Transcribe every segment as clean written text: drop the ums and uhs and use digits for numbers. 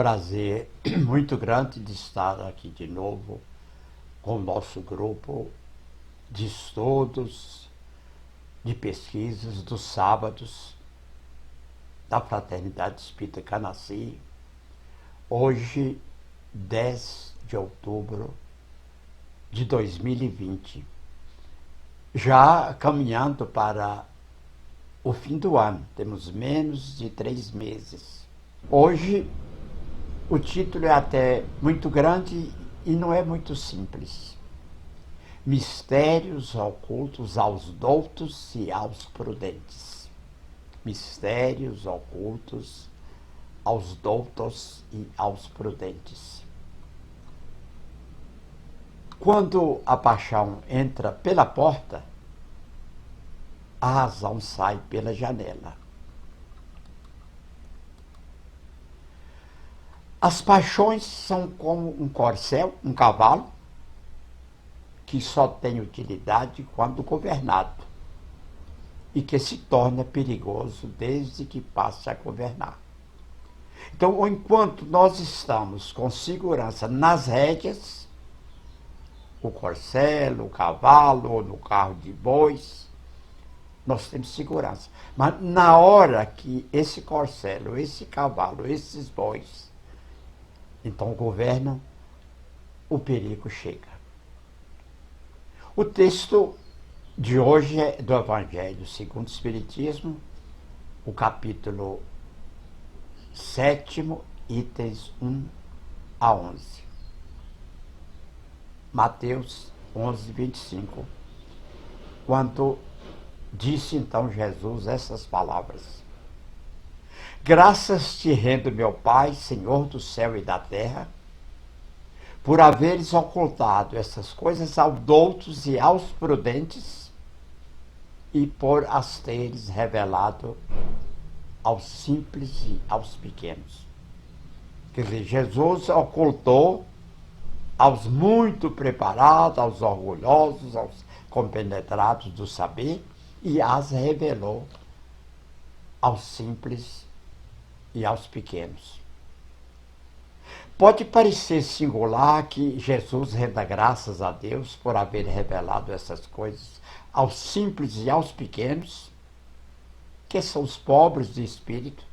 Prazer muito grande de estar aqui de novo com o nosso grupo de estudos, de pesquisas dos sábados da Fraternidade Espírita Canaci. Hoje, 10 de outubro de 2020, já caminhando para o fim do ano, temos menos de 3 meses. Hoje, o título é até muito grande e não é muito simples. Mistérios ocultos aos doutos e aos prudentes. Mistérios ocultos aos doutos e aos prudentes. Quando a paixão entra pela porta, a razão sai pela janela. As paixões são como um corcel, um cavalo, que só tem utilidade quando governado e que se torna perigoso desde que passe a governar. Então, enquanto nós estamos com segurança nas rédeas, o corcel, o cavalo ou no carro de bois, nós temos segurança. Mas na hora que esse corcel, esse cavalo, esses bois então governam, o perigo chega. O texto de hoje é do Evangelho segundo o Espiritismo, o capítulo 7, itens 1 a 11. Mateus 11, 25. Quando disse então Jesus essas palavras: Graças te rendo, meu Pai, Senhor do céu e da terra, por haveres ocultado essas coisas aos doutos e aos prudentes e por as teres revelado aos simples e aos pequenos. Quer dizer, Jesus ocultou aos muito preparados, aos orgulhosos, aos compenetrados do saber, e as revelou aos simples e aos pequenos. Pode parecer singular que Jesus renda graças a Deus por haver revelado essas coisas aos simples e aos pequenos, que são os pobres de espírito,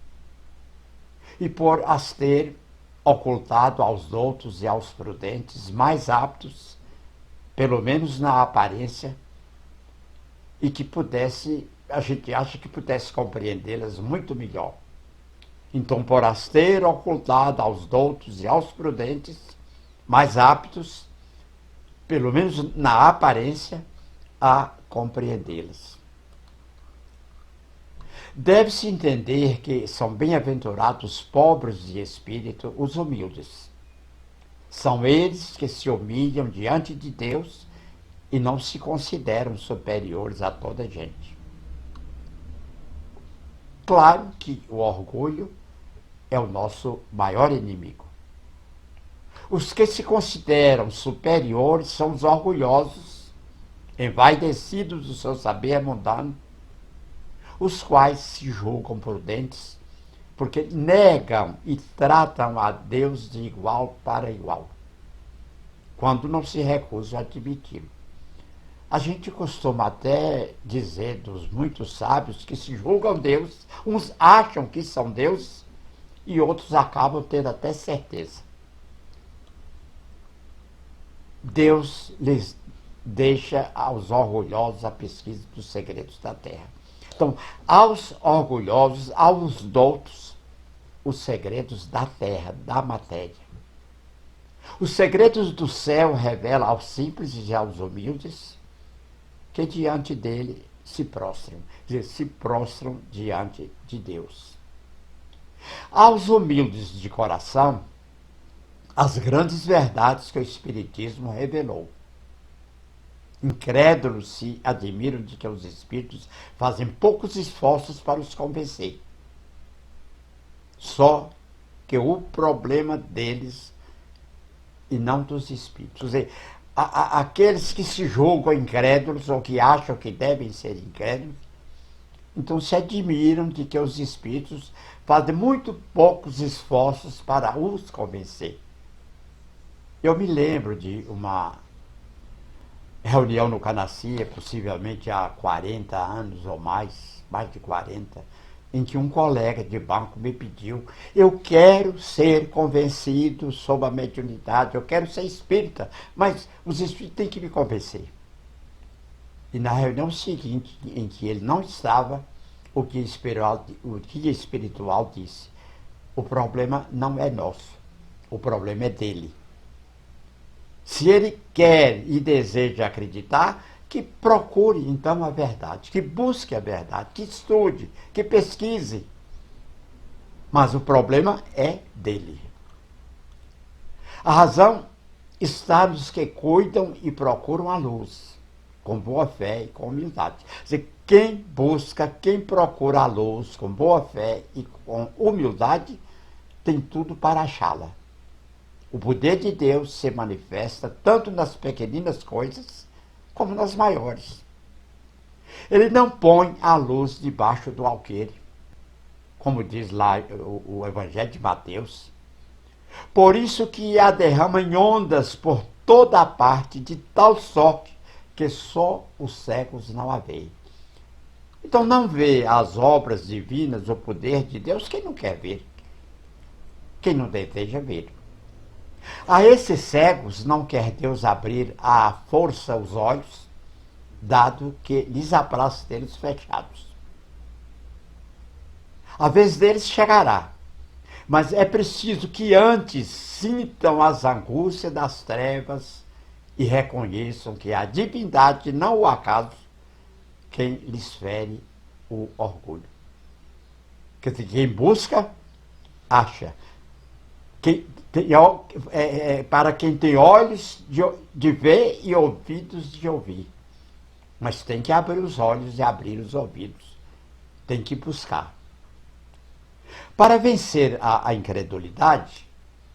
e por as ter ocultado aos doutos e aos prudentes, mais aptos, pelo menos na aparência, e que a gente acha que pudesse compreendê-las muito melhor. Então, por as ter ocultado aos doutos e aos prudentes, mais aptos, pelo menos na aparência, a compreendê-las. Deve-se entender que são bem-aventurados pobres de espírito os humildes. São eles que se humilham diante de Deus e não se consideram superiores a toda a gente. Claro que o orgulho é o nosso maior inimigo. Os que se consideram superiores são os orgulhosos, envaidecidos do seu saber mundano, os quais se julgam prudentes, porque negam e tratam a Deus de igual para igual, quando não se recusam a admiti-lo. A gente costuma até dizer dos muitos sábios que se julgam Deus, uns acham que são Deus e outros acabam tendo até certeza. Deus lhes deixa aos orgulhosos a pesquisa dos segredos da terra. Então, aos orgulhosos, aos doutos, os segredos da terra, da matéria. Os segredos do céu revela aos simples e aos humildes que diante dele se prostram, quer dizer, se prostram diante de Deus. Aos humildes de coração, as grandes verdades que o Espiritismo revelou. Incrédulos se admiram de que os espíritos fazem poucos esforços para os convencer. Só que o problema deles e não dos espíritos. Quer dizer, aqueles que se julgam incrédulos ou que acham que devem ser incrédulos, Então se admiram de que os espíritos fazem muito poucos esforços para os convencer. Eu me lembro de uma reunião no Canacia, possivelmente há 40 anos ou mais de 40, em que um colega de banco me pediu: eu quero ser convencido sobre a mediunidade, eu quero ser espírita, mas os espíritos têm que me convencer. E na reunião seguinte, em que ele não estava, o guia espiritual disse: o problema não é nosso, o problema é dele. Se ele quer e deseja acreditar, que procure então a verdade, que busque a verdade, que estude, que pesquise. Mas o problema é dele. A razão está nos que cuidam e procuram a luz, com boa fé e com humildade. Quer dizer, quem busca, quem procura a luz com boa fé e com humildade, tem tudo para achá-la. O poder de Deus se manifesta tanto nas pequeninas coisas como nas maiores. Ele não põe a luz debaixo do alqueire, como diz lá o Evangelho de Mateus. Por isso que a derrama em ondas por toda a parte, de tal sorte que só os cegos não a veem. Então não vê as obras divinas, o poder de Deus, quem não quer ver, quem não deseja ver. A esses cegos não quer Deus abrir à força os olhos, dado que lhes apraz tê-los fechados. A vez deles chegará, mas é preciso que antes sintam as angústias das trevas e reconheçam que a divindade não o acaso quem lhes fere o orgulho. Quer dizer, quem busca, acha. Para quem tem olhos de ver e ouvidos de ouvir. Mas tem que abrir os olhos e abrir os ouvidos. Tem que buscar. Para vencer a incredulidade,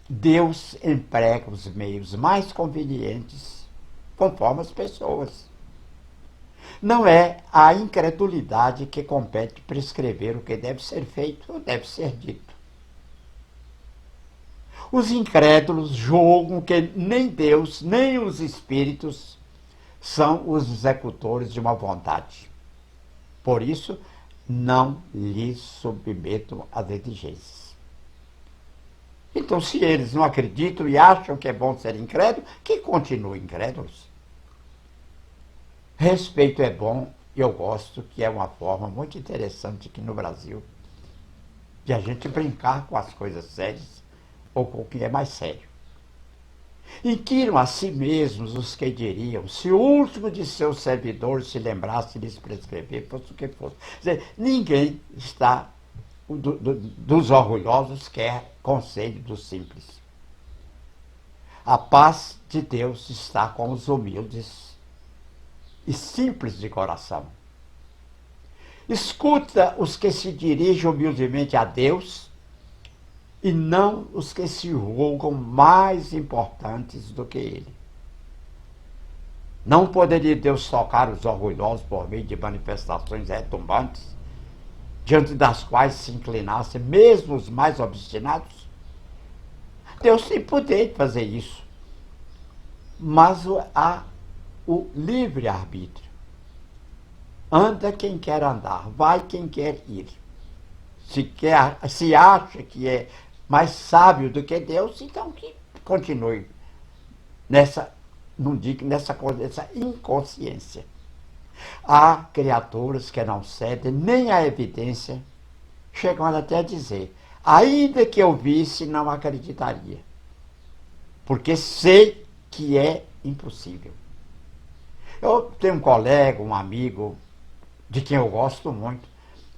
Deus emprega os meios mais convenientes conforme as pessoas. Não é a incredulidade que compete prescrever o que deve ser feito ou deve ser dito. Os incrédulos julgam que nem Deus, nem os espíritos são os executores de uma vontade. Por isso, não lhes submetam às exigências. Então, se eles não acreditam e acham que é bom ser incrédulo, que continuem incrédulos. Respeito é bom, e eu gosto, que é uma forma muito interessante aqui no Brasil de a gente brincar com as coisas sérias ou com o que é mais sério. Inquiram a si mesmos os que diriam, se o último de seus servidores se lembrasse de lhes prescrever, fosse o que fosse. Quer dizer, ninguém está, dos orgulhosos, quer conselho dos simples. A paz de Deus está com os humildes e simples de coração. Escuta os que se dirigem humildemente a Deus e não os que se julgam mais importantes do que ele. Não poderia Deus tocar os orgulhosos por meio de manifestações retumbantes, diante das quais se inclinassem mesmo os mais obstinados? Deus tem poder de fazer isso, mas há o livre-arbítrio. Anda quem quer andar, vai quem quer ir. Se acha que é mais sábio do que Deus, então que continue nessa inconsciência. Há criaturas que não cedem nem à evidência, chegando até a dizer: ainda que eu visse, não acreditaria, porque sei que é impossível. Eu tenho um colega, um amigo, de quem eu gosto muito,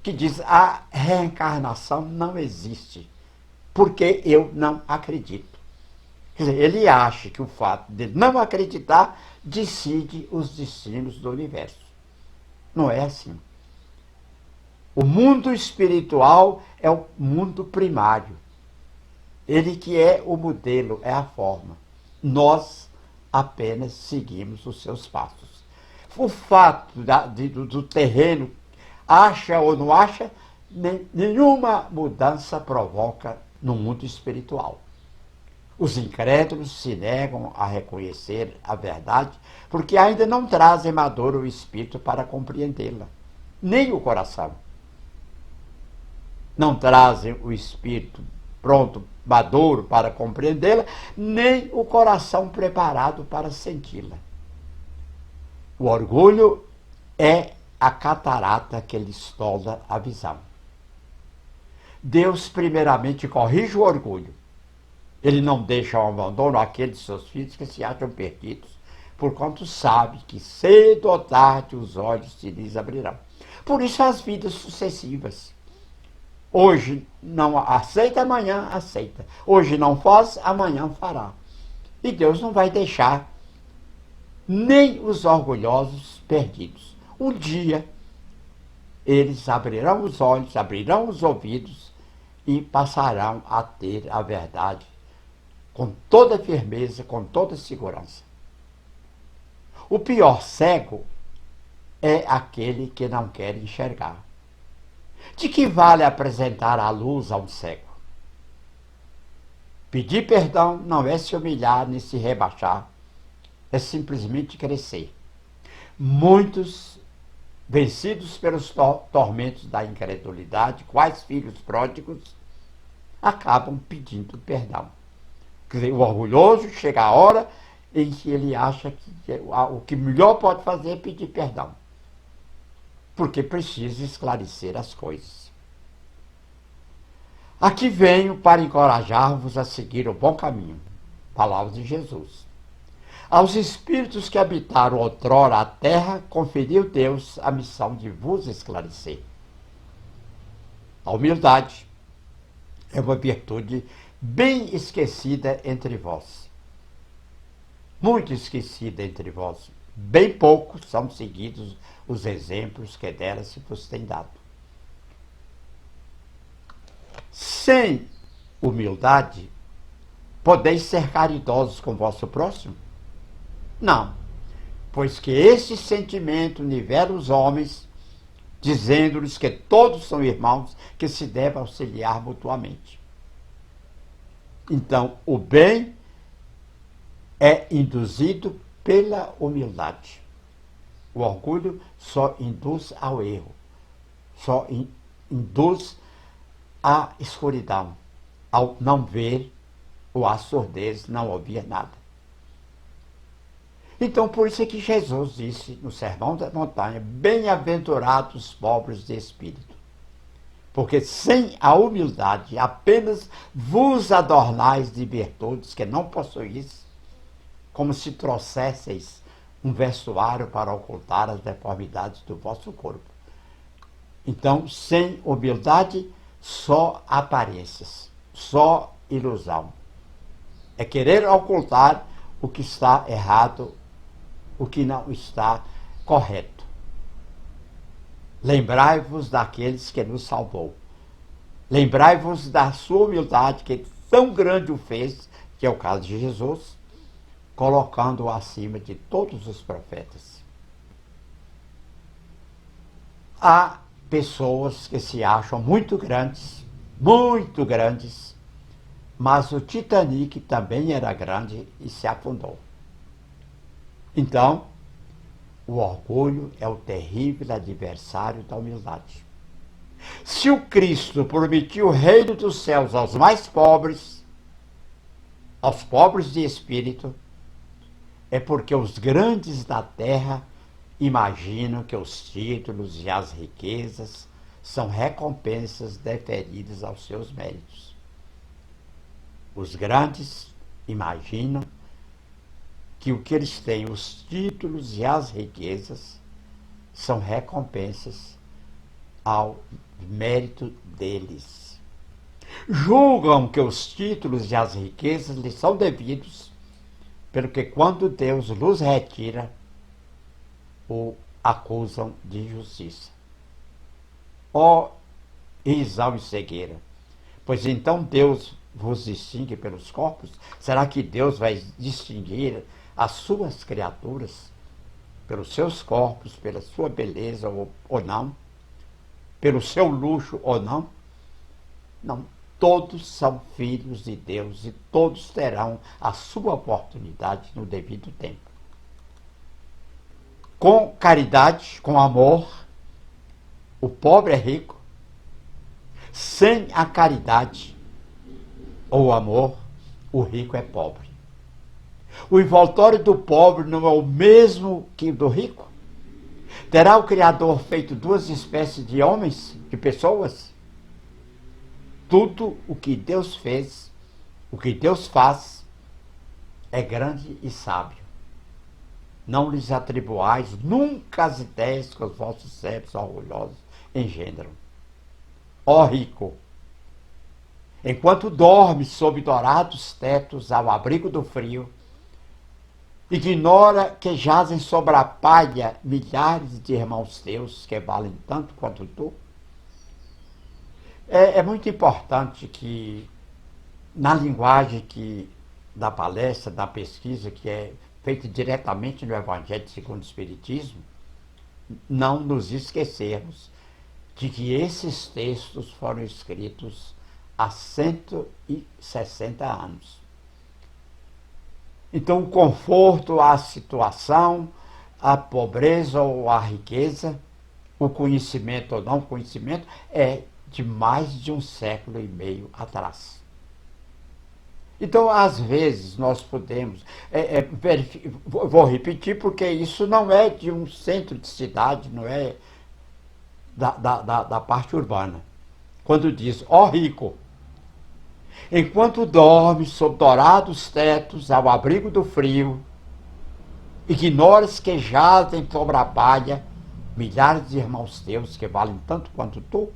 que diz: a reencarnação não existe, porque eu não acredito. Quer dizer, ele acha que o fato de não acreditar decide os destinos do universo. Não é assim. O mundo espiritual é o mundo primário. Ele que é o modelo, é a forma. Nós apenas seguimos os seus passos. O fato do terreno acha ou não acha, nenhuma mudança provoca no mundo espiritual. Os incrédulos se negam a reconhecer a verdade porque ainda não trazem maduro o espírito para compreendê-la, nem o coração. Não trazem o espírito pronto, maduro para compreendê-la, nem o coração preparado para senti-la. O orgulho é a catarata que lhes tolda a visão. Deus primeiramente corrige o orgulho. Ele não deixa ao abandono aqueles seus filhos que se acham perdidos, porquanto sabe que cedo ou tarde os olhos se lhes abrirão. Por isso as vidas sucessivas. Hoje não aceita, amanhã aceita. Hoje não faz, amanhã fará. E Deus não vai deixar nem os orgulhosos perdidos. Um dia eles abrirão os olhos, abrirão os ouvidos e passarão a ter a verdade com toda firmeza, com toda segurança. O pior cego é aquele que não quer enxergar. De que vale apresentar a luz a um cego? Pedir perdão não é se humilhar nem se rebaixar, é simplesmente crescer. Muitos, vencidos pelos tormentos da incredulidade, quais filhos pródigos, acabam pedindo perdão. Quer dizer, o orgulhoso chega a hora em que ele acha que o que melhor pode fazer é pedir perdão, porque precisa esclarecer as coisas. Aqui venho para encorajar-vos a seguir o bom caminho. Palavras de Jesus. Aos espíritos que habitaram outrora a terra, conferiu Deus a missão de vos esclarecer. A humildade é uma virtude bem esquecida entre vós. Muito esquecida entre vós. Bem poucos são seguidos os exemplos que dela se vos tem dado. Sem humildade, podeis ser caridosos com vosso próximo? Não, pois que esse sentimento nivela os homens, dizendo-lhes que todos são irmãos, que se devem auxiliar mutuamente. Então, o bem é induzido pela humildade. O orgulho só induz ao erro, só induz à escuridão, ao não ver ou à surdez, não ouvir nada. Então, por isso é que Jesus disse no Sermão da Montanha: bem-aventurados os pobres de espírito, porque sem a humildade apenas vos adornais de virtudes que não possuís, como se trouxesseis um vestuário para ocultar as deformidades do vosso corpo. Então, sem humildade, só aparências, só ilusão. É querer ocultar o que está errado, o que não está correto. Lembrai-vos daqueles que nos salvou. Lembrai-vos da sua humildade, que tão grande o fez, que é o caso de Jesus, colocando-o acima de todos os profetas. Há pessoas que se acham muito grandes, mas o Titanic também era grande e se afundou. Então, o orgulho é o terrível adversário da humildade. Se o Cristo prometiu o reino dos céus aos mais pobres, aos pobres de espírito, é porque os grandes da terra imaginam que os títulos e as riquezas são recompensas deferidas aos seus méritos. Os grandes imaginam que o que eles têm, os títulos e as riquezas, são recompensas ao mérito deles. Julgam que os títulos e as riquezas lhes são devidos, pelo que quando Deus los retira, o acusam de injustiça. Ó risão e cegueira! Pois então Deus vos distingue pelos corpos? Será que Deus vai distinguir as suas criaturas pelos seus corpos, pela sua beleza ou não? pelo seu luxo ou não. Não, todos são filhos de Deus e todos terão a sua oportunidade no devido tempo. Com caridade, com amor, o pobre é rico. Sem a caridade ou o amor, o rico é pobre. O envoltório do pobre não é o mesmo que o do rico? Terá o Criador feito duas espécies de homens, de pessoas? Tudo o que Deus fez, o que Deus faz, é grande e sábio. Não lhes atribuais nunca as ideias que os vossos cérebros orgulhosos engendram. Ó rico, enquanto dormes sob dourados tetos ao abrigo do frio, ignora que jazem sobre a palha milhares de irmãos teus que valem tanto quanto tu? É muito importante que, na linguagem da palestra, da pesquisa, que é feita diretamente no Evangelho segundo o Espiritismo, não nos esquecermos de que esses textos foram escritos há 160 anos. Então, o conforto, a situação, a pobreza ou a riqueza, o conhecimento ou não conhecimento, é de mais de 1,5 século atrás. Então, às vezes, nós podemos... vou repetir, porque isso não é de um centro de cidade, não é da parte urbana. Quando diz, ó rico, enquanto dormes sob dourados tetos ao abrigo do frio, ignoras que jazem sobre a palha milhares de irmãos teus que valem tanto quanto tu?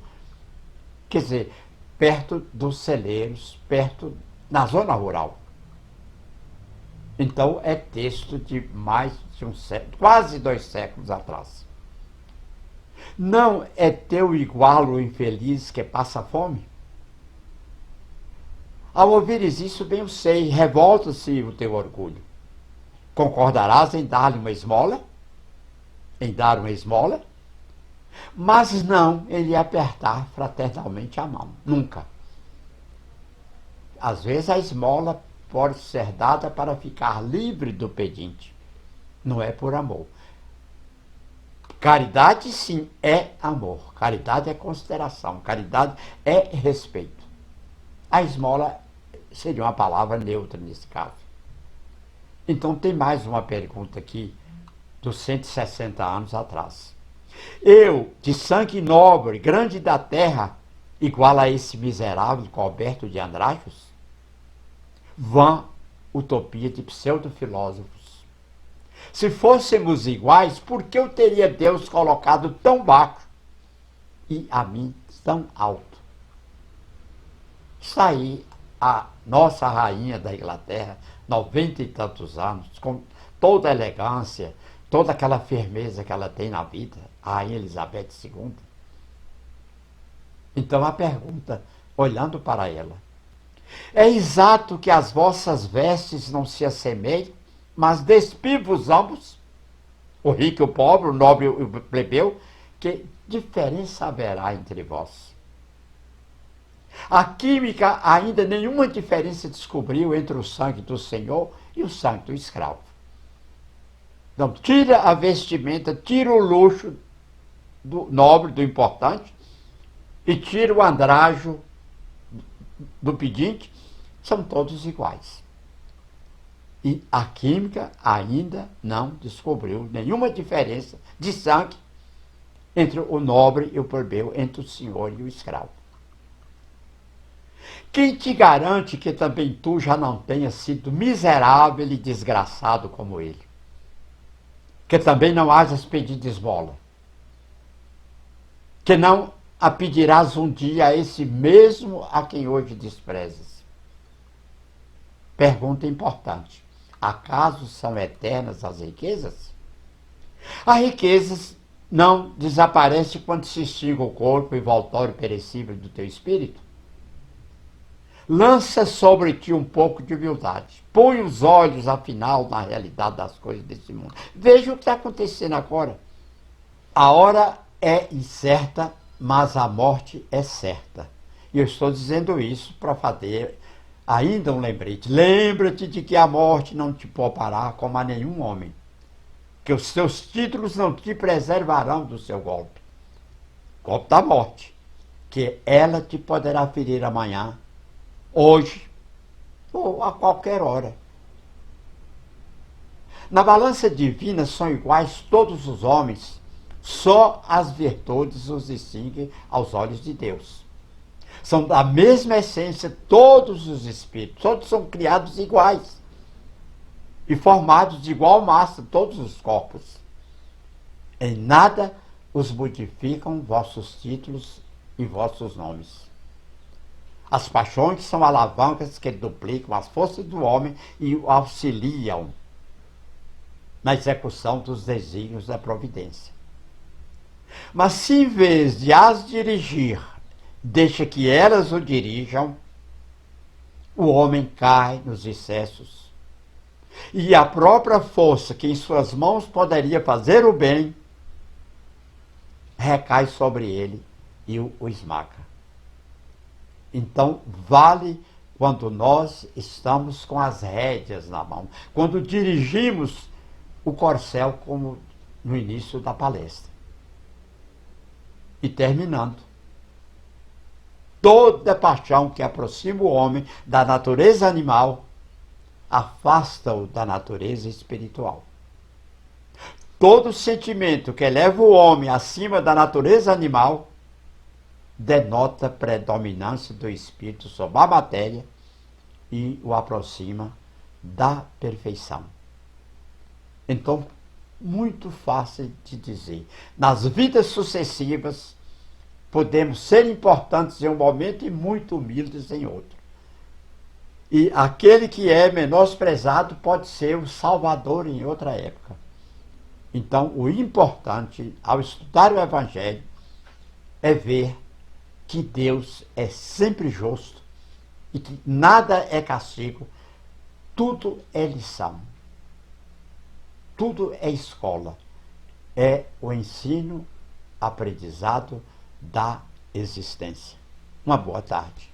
Quer dizer, perto dos celeiros, perto na zona rural. Então, é texto de mais de 1 século, quase 2 séculos atrás. Não é teu igual o infeliz que passa fome? Ao ouvires isso, bem eu sei, revolta-se o teu orgulho. Concordarás em dar-lhe uma esmola? Em dar uma esmola? Mas não em lhe apertar fraternalmente a mão. Nunca. Às vezes a esmola pode ser dada para ficar livre do pedinte. Não é por amor. Caridade, sim, é amor. Caridade é consideração. Caridade é respeito. A esmola seria uma palavra neutra nesse caso. Então tem mais uma pergunta aqui, dos 160 anos atrás. Eu, de sangue nobre, grande da terra, igual a esse miserável coberto de andrajos? Vã utopia de pseudo-filósofos. Se fôssemos iguais, por que eu teria Deus colocado tão baixo e a mim tão alto? Está aí a nossa rainha da Inglaterra, 90 e tantos anos, com toda a elegância, toda aquela firmeza que ela tem na vida, a rainha Elizabeth II. Então a pergunta, olhando para ela, é exato que as vossas vestes não se assemelhem, mas despivo-vos ambos, o rico e o pobre, o nobre e o plebeu, que diferença haverá entre vós? A química ainda nenhuma diferença descobriu entre o sangue do Senhor e o sangue do escravo. Então, tira a vestimenta, tira o luxo do nobre, do importante, e tira o andrajo do pedinte, são todos iguais. E a química ainda não descobriu nenhuma diferença de sangue entre o nobre e o plebeu, entre o senhor e o escravo. Quem te garante que também tu já não tenhas sido miserável e desgraçado como ele? Que também não hajas pedido esmola? Que não a pedirás um dia a esse mesmo a quem hoje desprezas? Pergunta importante. Acaso são eternas as riquezas? As riquezas não desaparecem quando se extingue o corpo envoltório perecível do teu espírito? Lança sobre ti um pouco de humildade. Põe os olhos, afinal, na realidade das coisas desse mundo. Veja o que está acontecendo agora. A hora é incerta, mas a morte é certa. E eu estou dizendo isso para fazer ainda um lembrete. Lembra-te de que a morte não te poupará como a nenhum homem, que os seus títulos não te preservarão do seu golpe. Golpe da morte, que ela te poderá ferir amanhã, hoje ou a qualquer hora. Na balança divina são iguais todos os homens, só as virtudes os distinguem aos olhos de Deus. São da mesma essência todos os espíritos, todos são criados iguais e formados de igual massa todos os corpos. Em nada os modificam vossos títulos e vossos nomes. As paixões são alavancas que duplicam as forças do homem e o auxiliam na execução dos desígnios da providência. Mas se em vez de as dirigir, deixa que elas o dirijam, o homem cai nos excessos. E a própria força que em suas mãos poderia fazer o bem, recai sobre ele e o esmaga. Então, vale quando nós estamos com as rédeas na mão, quando dirigimos o corcel, como no início da palestra. E terminando, toda paixão que aproxima o homem da natureza animal afasta-o da natureza espiritual. Todo sentimento que eleva o homem acima da natureza animal denota predominância do espírito sobre a matéria e o aproxima da perfeição. Então, muito fácil de dizer. Nas vidas sucessivas, podemos ser importantes em um momento e muito humildes em outro. E aquele que é menosprezado pode ser o salvador em outra época. Então, o importante ao estudar o Evangelho é ver que Deus é sempre justo e que nada é castigo, tudo é lição. Tudo é escola, é o ensino, aprendizado da existência. Uma boa tarde.